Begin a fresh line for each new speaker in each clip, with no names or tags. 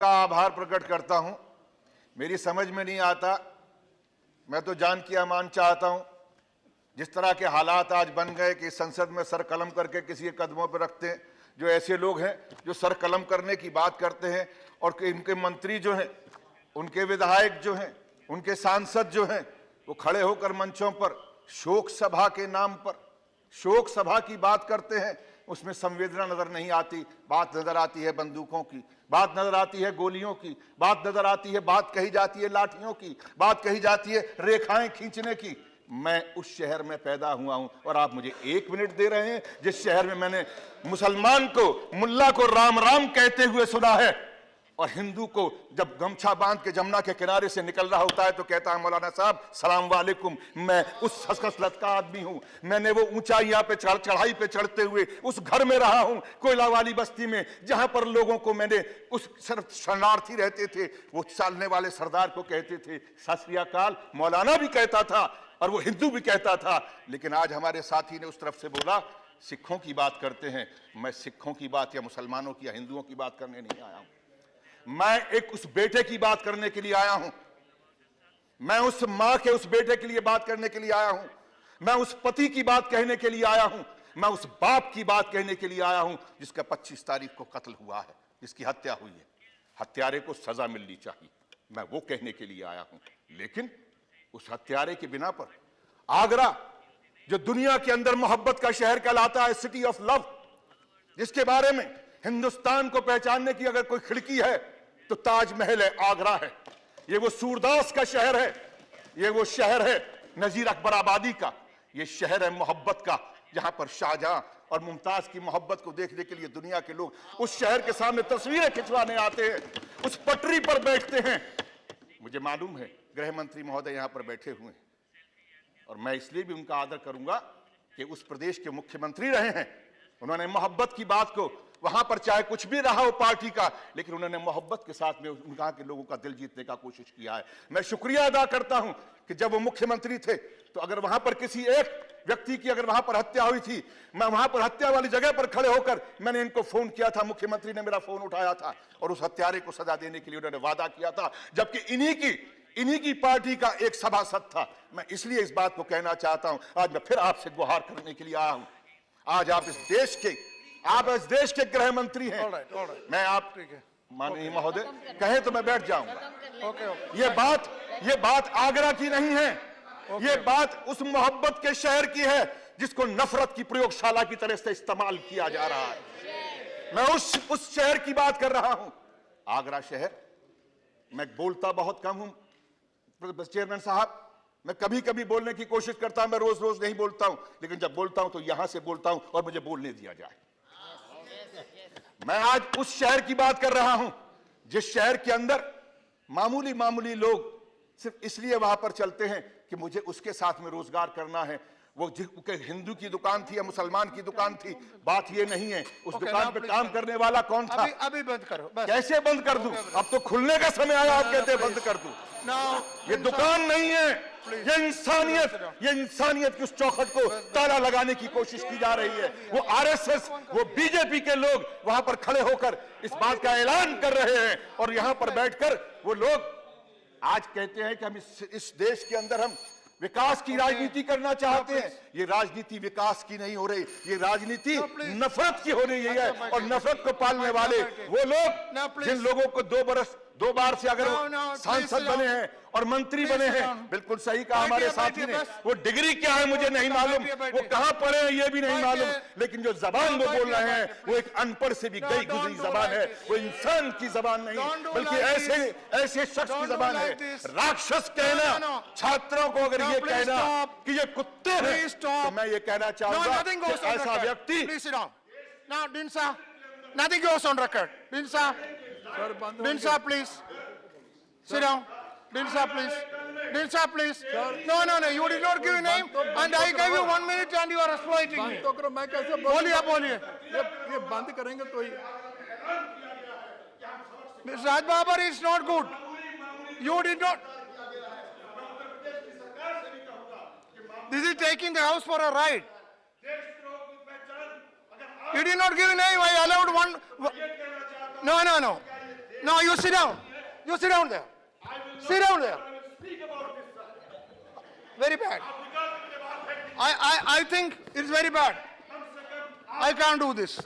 का आभार प्रकट करता हूं। मेरी समझ में नहीं आता, मैं तो जान की अमान चाहता हूं। जिस तरह के हालात आज बन गए कि संसद में सर कलम करके किसी के कदमों पर रखते हैं, जो ऐसे लोग हैं जो सर कलम करने की बात करते हैं और इनके मंत्री जो हैं, उनके विधायक जो हैं, उनके सांसद जो हैं, वो खड़े होकर मंचों पर शोक सभा के नाम पर शोक सभा की बात करते हैं। उसमें संवेदना नजर नहीं आती, बात नजर आती है बंदूकों की, बात नजर आती है गोलियों की, बात नजर आती है, बात कही जाती है लाठियों की, बात कही जाती है रेखाएं खींचने की। मैं उस शहर में पैदा हुआ हूं और आप मुझे 1 मिनट दे रहे हैं जिस शहर में मैंने मुसलमान को, मुल्ला को राम राम कहते हुए सुना है और हिंदू को जब गमछा बांध के जमुना के किनारे से निकल रहा होता है तो कहता है मौलाना साहब सलाम वालेकुम। मैं उस खसखस का आदमी हूं। मैंने वो ऊंचाइयां पे चढ़ाई पे चढ़ते हुए उस घर में रहा हूं, कोयला वाली बस्ती में, जहां पर लोगों को मैंने उस शरणार्थी रहते थे, वो चालने वाले सरदार को कहते थे सत श्री अकाल। मौलाना भी कहता था और वो हिंदू भी कहता था। लेकिन आज हमारे साथी ने उस तरफ से बोला सिखों की बात करते हैं। मैं सिखों की बात या मुसलमानों की या हिंदुओं की बात करने नहीं आया हूं। मैं एक उस बेटे की बात करने के लिए आया हूं। मैं उस मां के उस बेटे के लिए बात करने के लिए आया हूं। मैं उस पति की बात कहने के लिए आया हूं। मैं उस बाप की बात कहने के लिए आया हूं जिसका 25 तारीख को कत्ल हुआ है, जिसकी हत्या हुई है। हत्यारे को सजा मिलनी चाहिए, मैं वो कहने के लिए आया हूं। लेकिन उस हत्यारे के बिना पर आगरा, जो दुनिया के अंदर मोहब्बत का शहर कहलाता है, सिटी ऑफ लव, जिसके बारे में हिंदुस्तान को पहचानने की अगर कोई खिड़की है तो ताजमहल है, आगरा है। ये वो सूरदास का शहर है, ये वो शहर है नजीर अकबर आबादी का, ये शहर है मोहब्बत का, जहां पर शाहजहां और मुमताज की मोहब्बत को देखने के लिए दुनिया के लोग उस शहर के सामने तस्वीरें खिंचवाने आते हैं, उस पटरी पर बैठते हैं। मुझे मालूम है गृह मंत्री महोदय यहां पर बैठे हुए हैं और मैं इसलिए भी उनका आदर करूंगा कि उस प्रदेश के मुख्यमंत्री रहे हैं। उन्होंने मोहब्बत की बात को, वहां पर चाहे कुछ भी रहा हो पार्टी का, लेकिन उन्होंने मोहब्बत के साथ में उनका के लोगों का दिल जीतने का कोशिश किया है। मैं शुक्रिया अदा करता हूं कि जब वो मुख्यमंत्री थे तो अगर वहां पर किसी एक व्यक्ति की अगर वहां पर हत्या हुई थी, मैं वहां पर हत्या वाली जगह पर खड़े होकर मैंने इनको फोन किया था, मुख्यमंत्री ने मेरा फोन उठाया था और उस हत्यारे को सजा देने के लिए उन्होंने वादा किया था, जबकि इन्हीं की पार्टी का एक सभासद था। मैं इसलिए इस बात को कहना चाहता हूं, आज मैं फिर आपसे गुहार करने के लिए आया हूं। आज आप इस देश के गृह मंत्री हैं। मैं आप माननीय महोदय कहें तो मैं बैठ जाऊंगा। ये बात आगरा की नहीं है, ये बात उस मोहब्बत के शहर की है जिसको नफरत की प्रयोगशाला की तरह से इस्तेमाल किया जा रहा है। मैं उस शहर की बात कर रहा हूं, आगरा शहर। मैं बोलता बहुत कम हूं चेयरमैन साहब, मैं कभी कभी बोलने की कोशिश करता हूं, मैं रोज रोज नहीं बोलता हूं, लेकिन जब बोलता हूं तो यहां से बोलता हूं और मुझे बोलने दिया जाए। मैं आज उस शहर की बात कर रहा हूं जिस शहर के अंदर मामूली लोग सिर्फ इसलिए वहां पर चलते हैं कि मुझे उसके साथ में रोजगार करना है। वो हिंदू की दुकान थी या मुसलमान की दुकान थी, बात ये नहीं है। उस दुकान पे काम करने वाला कौन था?
अभी बंद करो।
कैसे बंद कर दूं? अब तो खुलने का समय आया, आप कहते हैं बंद कर दूं। ये दुकान नहीं है, ये इंसानियत की उस चौखट को ताला लगाने की कोशिश की जा रही है। वो आरएसएस, वो बीजेपी के लोग वहां पर खड़े होकर इस बात का ऐलान कर रहे हैं और यहां पर बैठकर वो लोग आज कहते हैं कि हम इस देश के अंदर हम विकास की राजनीति करना चाहते हैं। ये राजनीति विकास की नहीं हो रही, ये राजनीति नफरत की हो रही है। और नफरत को पालने वाले वो लोग जिन लोगों को 2 बार से अगर सांसद बने हैं और मंत्री बने हैं, बिल्कुल सही कहा हमारे साथी ने, वो डिग्री क्या है मुझे नहीं मालूम, वो कहां पढ़े हैं ये भी नहीं मालूम, लेकिन जो जबान वो बोल रहे हैं वो एक अनपढ़ से भी गई गुजरी जबान है। वो इंसान की जबान नहीं बल्कि ऐसे शख्स की जबान है। राक्षस कहना छात्रों को, अगर ये कहना कि ये कुत्ते हैं, तो मैं ये कहना चाहूंगा कि ऐसा व्यक्ति
Nothing goes on record. Binsa, please. Sit down. Binsa, please. Binsa, please. No. You did not give a name, and I gave you 1 minute, and you are exploiting me.
तो करो, मैं कैसे
बोलिए.
ये बंद करेंगे तो ही।
Mr. Raj Babar is not good. You did not. This is taking the house for a ride. You did not give a name. I allowed one. No. No, you sit down. You sit down there. Sit down there. Very bad. I think it's very bad. I can't do this.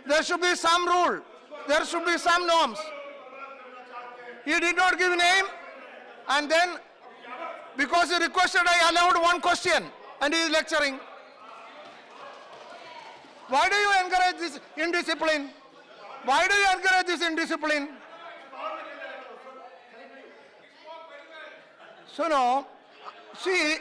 There should be some rule. There should be some norms. He did not give name, and then because he requested, I allowed one question, and he is lecturing. Why do you encourage this indiscipline? Why do you encourage this indiscipline? So now, see,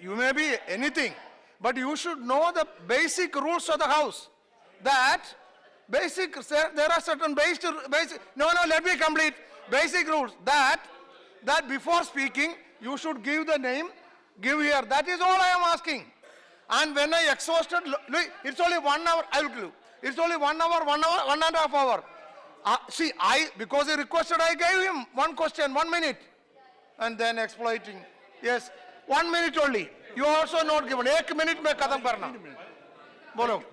you may be anything, but you should know the basic rules of the house. That there are certain basic. No, let me complete. Basic rules that before speaking, you should give the name, give here. That is all I am asking. And when I exhausted, look, it's only 1 hour. I will give you. It's only 1 hour, 1.5 hours. See, because he requested, I gave him one question, 1 minute, and then exploiting. Yes, 1 minute only. You also not given. 1 minute में खत्म करना. बोलो.